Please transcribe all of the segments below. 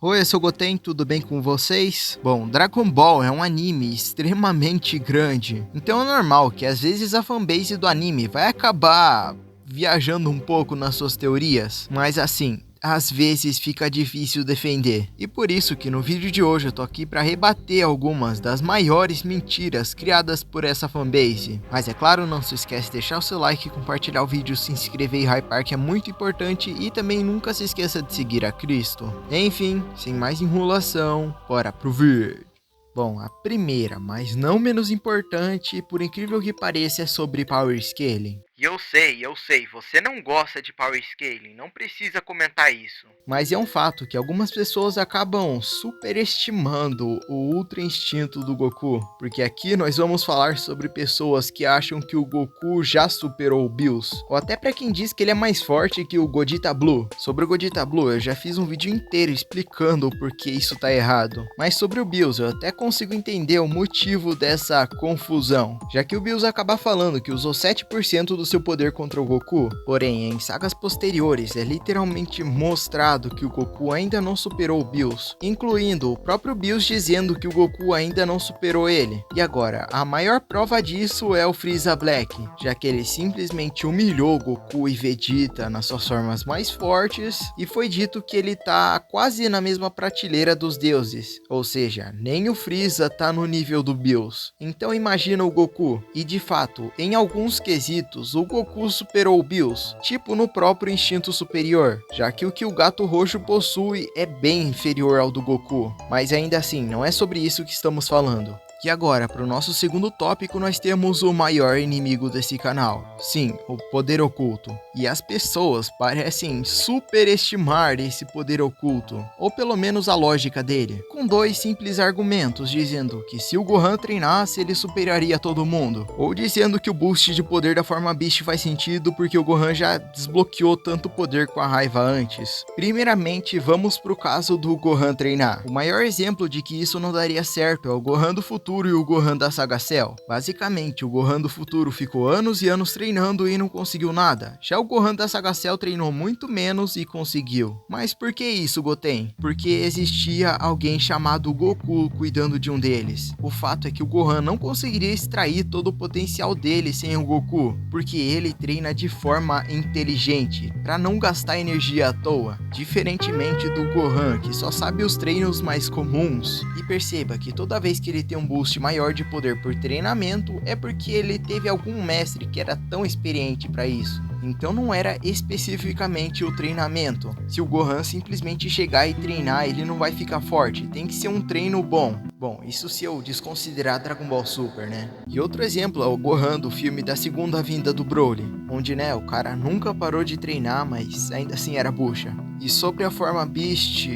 Oi, eu sou o Goten, tudo bem com vocês? Bom, Dragon Ball é um anime extremamente grande, então é normal que às vezes a fanbase do anime vai acabar viajando um pouco nas suas teorias, mas assim, às vezes fica difícil defender. E por isso que no vídeo de hoje eu tô aqui para rebater algumas das maiores mentiras criadas por essa fanbase. Mas é claro, não se esquece de deixar o seu like, compartilhar o vídeo, se inscrever e hypar, que é muito importante, e também nunca se esqueça de seguir a Cristo. Enfim, sem mais enrolação, bora pro vídeo. Bom, a primeira, mas não menos importante, por incrível que pareça, é sobre Power Scaling. E eu sei, você não gosta de Power Scaling, não precisa comentar isso. Mas é um fato que algumas pessoas acabam superestimando o Ultra Instinto do Goku, porque aqui nós vamos falar sobre pessoas que acham que o Goku já superou o Bills, ou até para quem diz que ele é mais forte que o Gogeta Blue. Sobre o Gogeta Blue eu já fiz um vídeo inteiro explicando o porquê isso tá errado, mas sobre o Bills eu até consigo entender o motivo dessa confusão, já que o Bills acaba falando que usou 7% do seu poder contra o Goku, porém em sagas posteriores é literalmente mostrado que o Goku ainda não superou o Bills, incluindo o próprio Bills dizendo que o Goku ainda não superou ele. E agora, a maior prova disso é o Frieza Black, já que ele simplesmente humilhou Goku e Vegeta nas suas formas mais fortes, e foi dito que ele tá quase na mesma prateleira dos deuses, ou seja, nem o Frieza tá no nível do Bills. Então imagina o Goku, e de fato, em alguns quesitos, o Goku superou o Bills, tipo no próprio instinto superior, já que o que o Gato Roxo possui é bem inferior ao do Goku. Mas ainda assim, não é sobre isso que estamos falando. E agora, para o nosso segundo tópico, nós temos o maior inimigo desse canal. Sim, o poder oculto. E as pessoas parecem superestimar esse poder oculto, ou pelo menos a lógica dele, com dois simples argumentos, dizendo que se o Gohan treinasse, ele superaria todo mundo, ou dizendo que o boost de poder da forma Beast faz sentido porque o Gohan já desbloqueou tanto poder com a raiva antes. Primeiramente, vamos pro caso do Gohan treinar. O maior exemplo de que isso não daria certo é o Gohan do futuro e o Gohan da Saga Cell. Basicamente, o Gohan do futuro ficou anos e anos treinando e não conseguiu nada. Já o Gohan da Saga Cell treinou muito menos e conseguiu. Mas por que isso, Goten? Porque existia alguém chamado Goku cuidando de um deles. O fato é que o Gohan não conseguiria extrair todo o potencial dele sem o Goku, porque ele treina de forma inteligente, para não gastar energia à toa, diferentemente do Gohan, que só sabe os treinos mais comuns. E perceba que toda vez que ele tem um boost maior de poder por treinamento, é porque ele teve algum mestre que era tão experiente para isso. Então não era especificamente o treinamento. Se o Gohan simplesmente chegar e treinar, ele não vai ficar forte, tem que ser um treino bom. Bom, isso se eu desconsiderar Dragon Ball Super, né? E outro exemplo é o Gohan do filme da segunda vinda do Broly, onde, né, o cara nunca parou de treinar, mas ainda assim era bucha. E sobre a forma Beast,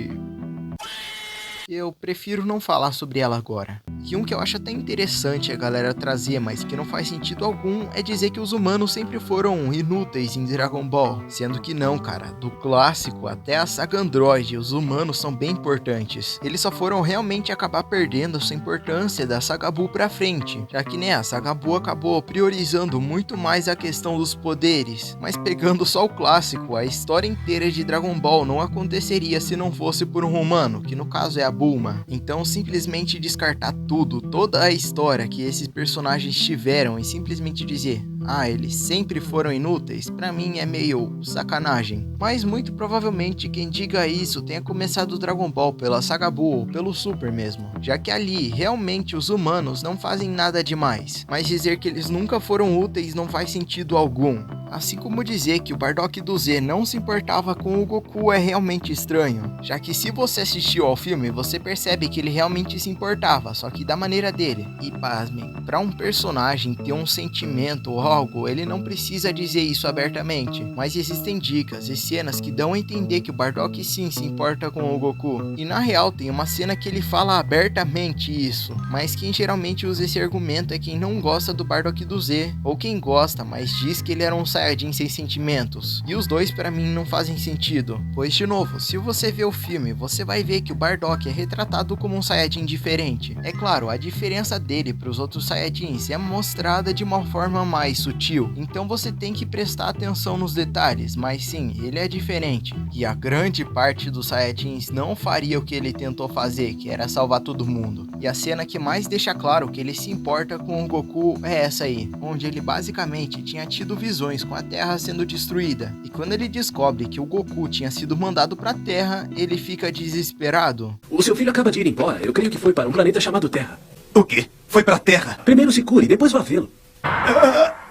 eu prefiro não falar sobre ela agora. E um que eu acho até interessante a galera trazer, mas que não faz sentido algum, é dizer que os humanos sempre foram inúteis em Dragon Ball. Sendo que não, cara. Do clássico até a saga Android, os humanos são bem importantes. Eles só foram realmente acabar perdendo sua importância da saga Buu pra frente, já que, né, a saga Buu acabou priorizando muito mais a questão dos poderes. Mas pegando só o clássico, a história inteira de Dragon Ball não aconteceria se não fosse por um humano, que no caso é a Bulma. Então simplesmente descartar tudo, toda a história que esses personagens tiveram e simplesmente dizer: ah, eles sempre foram inúteis, pra mim é meio sacanagem. Mas muito provavelmente quem diga isso tenha começado o Dragon Ball pela saga Buu ou pelo Super mesmo, já que ali realmente os humanos não fazem nada demais, mas dizer que eles nunca foram úteis não faz sentido algum. Assim como dizer que o Bardock do Z não se importava com o Goku é realmente estranho, já que se você assistiu ao filme, você percebe que ele realmente se importava, só que da maneira dele. E pasmem, para um personagem ter um sentimento ou algo, ele não precisa dizer isso abertamente, mas existem dicas e cenas que dão a entender que o Bardock sim se importa com o Goku. E na real tem uma cena que ele fala abertamente isso, mas quem geralmente usa esse argumento é quem não gosta do Bardock do Z, ou quem gosta, mas diz que ele era um Saiyajin sem sentimentos. E os dois pra mim não fazem sentido. Pois de novo, se você ver o filme, você vai ver que o Bardock é retratado como um Saiyajin diferente. É claro, a diferença dele pros outros Saiyajins é mostrada de uma forma mais sutil. Então você tem que prestar atenção nos detalhes, mas sim, ele é diferente. E a grande parte dos Saiyajins não faria o que ele tentou fazer, que era salvar todo mundo. E a cena que mais deixa claro que ele se importa com o Goku é essa aí, onde ele basicamente tinha tido visões com a Terra sendo destruída. E quando ele descobre que o Goku tinha sido mandado pra Terra, ele fica desesperado. O seu filho acaba de ir embora. Eu creio que foi para um planeta chamado Terra. O quê? Foi pra Terra? Primeiro se cure, depois vá vê-lo.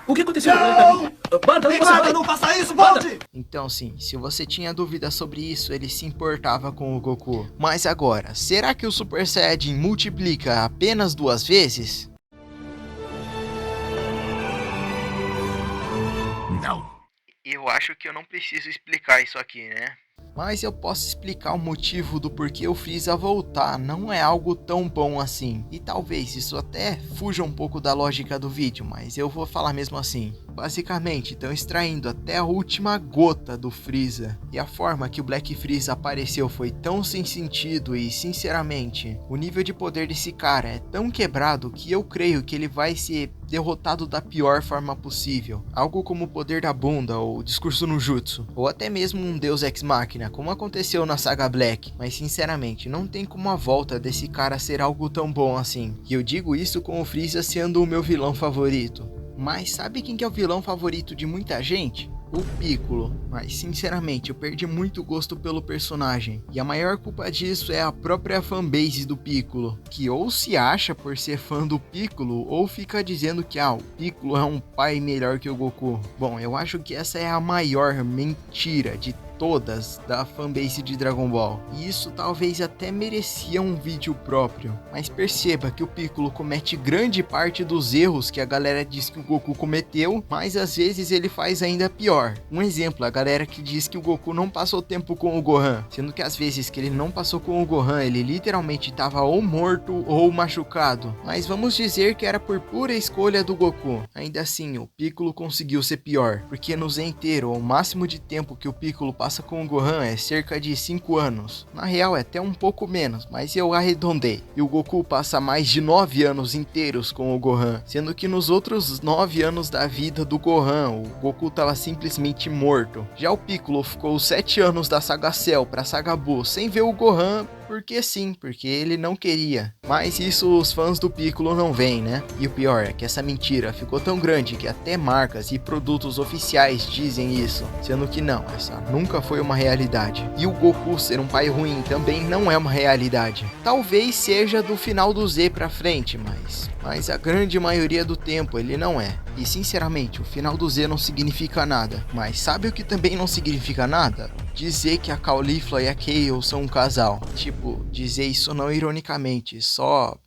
O que aconteceu no planeta? Barda, onde você vai? Não faça isso, volte! Então sim, se você tinha dúvida sobre isso, ele se importava com o Goku. Mas agora, será que o Super Saiyajin multiplica apenas 2 vezes? Não. Eu acho que eu não preciso explicar isso aqui, né? Mas eu posso explicar o motivo do porquê o Freeza voltar não é algo tão bom assim. E talvez isso até fuja um pouco da lógica do vídeo, mas eu vou falar mesmo assim. Basicamente, estão extraindo até a última gota do Freeza. E a forma que o Black Freeza apareceu foi tão sem sentido e, sinceramente, o nível de poder desse cara é tão quebrado que eu creio que ele vai ser derrotado da pior forma possível. Algo como o poder da bunda, ou o discurso no jutsu, ou até mesmo um Deus Ex Machina, como aconteceu na saga Black. Mas sinceramente, não tem como a volta desse cara ser algo tão bom assim. E eu digo isso com o Freeza sendo o meu vilão favorito. Mas sabe quem que é o vilão favorito de muita gente? O Piccolo, mas sinceramente eu perdi muito gosto pelo personagem, e a maior culpa disso é a própria fanbase do Piccolo, que ou se acha por ser fã do Piccolo, ou fica dizendo que o Piccolo é um pai melhor que o Goku. Bom, eu acho que essa é a maior mentira de todas da fanbase de Dragon Ball, e isso talvez até merecia um vídeo próprio, mas perceba que o Piccolo comete grande parte dos erros que a galera diz que o Goku cometeu, mas às vezes ele faz ainda pior. Um exemplo, a galera que diz que o Goku não passou tempo com o Gohan, sendo que às vezes que ele não passou com o Gohan, ele literalmente estava ou morto ou machucado, mas vamos dizer que era por pura escolha do Goku. Ainda assim, o Piccolo conseguiu ser pior, porque no Z inteiro, o máximo de tempo que o Piccolo passa com o Gohan é cerca de 5 anos. Na real é até um pouco menos, mas eu arredondei. E o Goku passa mais de 9 anos inteiros com o Gohan, sendo que nos outros 9 anos da vida do Gohan, o Goku estava simplesmente morto. Já o Piccolo ficou 7 anos da saga Cell pra saga Buu sem ver o Gohan, porque sim, porque ele não queria. Mas isso os fãs do Piccolo não veem, né? E o pior é que essa mentira ficou tão grande que até marcas e produtos oficiais dizem isso, sendo que não, essa nunca foi uma realidade. E o Goku ser um pai ruim também não é uma realidade. Talvez seja do final do Z pra frente, mas a grande maioria do tempo ele não é. E sinceramente, o final do Z não significa nada. Mas sabe o que também não significa nada? Dizer que a Caulifla e a Kale são um casal. Tipo, dizer isso não ironicamente, só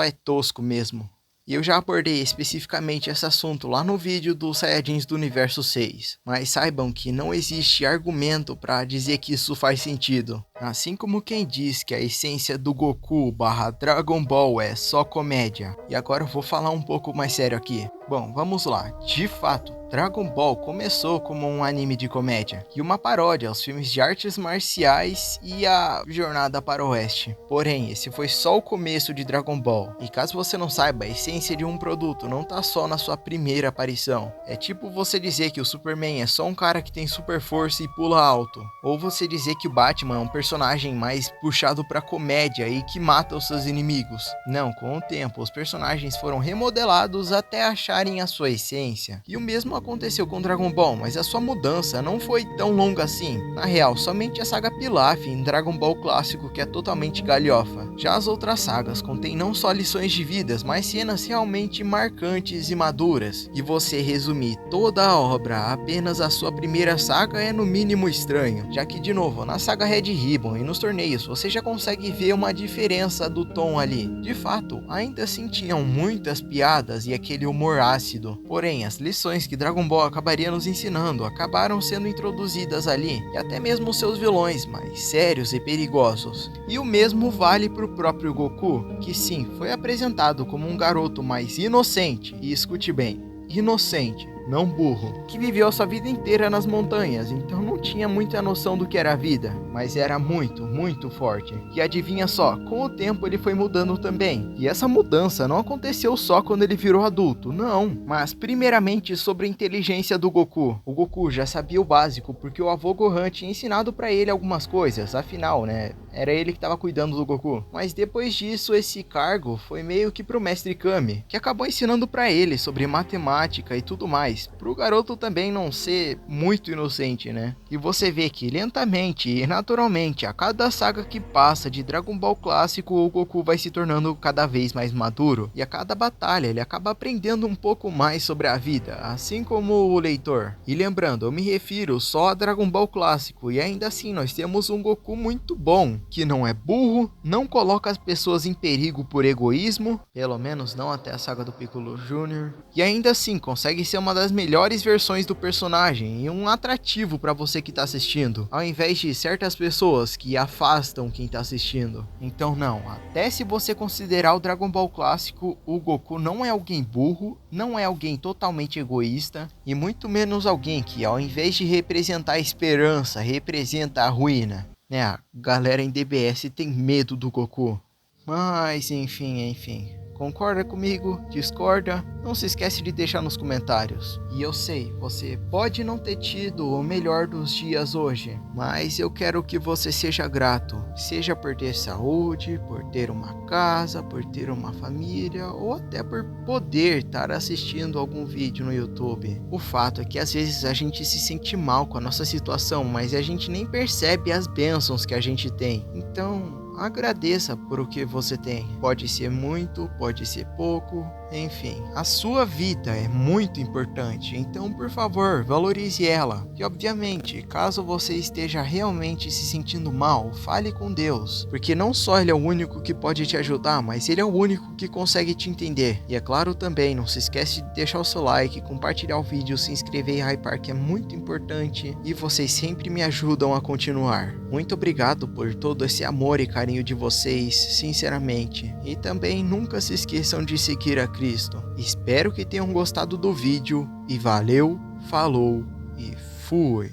é tosco mesmo. E eu já abordei especificamente esse assunto lá no vídeo dos Saiyajins do Universo 6. Mas saibam que não existe argumento para dizer que isso faz sentido. Assim como quem diz que a essência do Goku / Dragon Ball é só comédia. E agora eu vou falar um pouco mais sério aqui. Bom, vamos lá. De fato, Dragon Ball começou como um anime de comédia e uma paródia aos filmes de artes marciais e a Jornada para o Oeste. Porém, esse foi só o começo de Dragon Ball. E caso você não saiba, a essência de um produto não tá só na sua primeira aparição. É tipo você dizer que o Superman é só um cara que tem super força e pula alto. Ou você dizer que o Batman é um personagem mais puxado pra comédia e que mata os seus inimigos. Não, com o tempo, os personagens foram remodelados até acharem a sua essência. E o mesmo aconteceu com Dragon Ball, mas a sua mudança não foi tão longa assim. Na real, somente a saga Pilaf em Dragon Ball clássico que é totalmente galhofa. Já as outras sagas contêm não só lições de vidas, mas cenas realmente marcantes e maduras. E você resumir toda a obra a apenas a sua primeira saga é no mínimo estranho, já que de novo, na saga Red Ribbon e nos torneios você já consegue ver uma diferença do tom ali. De fato, ainda assim tinham muitas piadas e aquele humor ácido, porém as lições que Dragon Ball acabaria nos ensinando acabaram sendo introduzidas ali, e até mesmo seus vilões mais sérios e perigosos. E o mesmo vale para o próprio Goku, que sim, foi apresentado como um garoto mais inocente, e escute bem, inocente, não burro, que viveu a sua vida inteira nas montanhas, então não tinha muita noção do que era a vida, mas era muito, muito forte. E adivinha só, com o tempo ele foi mudando também. E essa mudança não aconteceu só quando ele virou adulto, não. Mas primeiramente sobre a inteligência do Goku. O Goku já sabia o básico porque o avô Gohan tinha ensinado pra ele algumas coisas, afinal, né, era ele que estava cuidando do Goku. Mas depois disso, esse cargo foi meio que pro Mestre Kami, que acabou ensinando pra ele sobre matemática e tudo mais, pro garoto também não ser muito inocente, né? E você vê que lentamente e naturalmente, a cada saga que passa de Dragon Ball clássico, o Goku vai se tornando cada vez mais maduro, e a cada batalha ele acaba aprendendo um pouco mais sobre a vida, assim como o leitor. E lembrando, eu me refiro só a Dragon Ball clássico, e ainda assim nós temos um Goku muito bom, que não é burro, não coloca as pessoas em perigo por egoísmo, pelo menos não até a saga do Piccolo Jr., e ainda assim consegue ser uma das melhores versões do personagem e um atrativo para você que tá assistindo, ao invés de certas pessoas que afastam quem tá assistindo. Então não, até se você considerar o Dragon Ball clássico, o Goku não é alguém burro, não é alguém totalmente egoísta, e muito menos alguém que ao invés de representar a esperança, representa a ruína. Né, a galera em DBS tem medo do Goku. Mas enfim. Concorda comigo? Discorda? Não se esquece de deixar nos comentários. E eu sei, você pode não ter tido o melhor dos dias hoje, mas eu quero que você seja grato. Seja por ter saúde, por ter uma casa, por ter uma família, ou até por poder estar assistindo algum vídeo no YouTube. O fato é que às vezes a gente se sente mal com a nossa situação, mas a gente nem percebe as bênçãos que a gente tem. Então, agradeça por o que você tem. Pode ser muito, pode ser pouco, enfim. A sua vida é muito importante, então por favor, valorize ela. E obviamente, caso você esteja realmente se sentindo mal, fale com Deus, porque não só Ele é o único que pode te ajudar, mas Ele é o único que consegue te entender. E é claro também, não se esquece de deixar o seu like, compartilhar o vídeo, se inscrever em Hypar, que é muito importante, e vocês sempre me ajudam a continuar. Muito obrigado por todo esse amor e carinho de vocês, sinceramente. E também nunca se esqueçam de seguir a Cristo. Espero que tenham gostado do vídeo e valeu, falou e fui!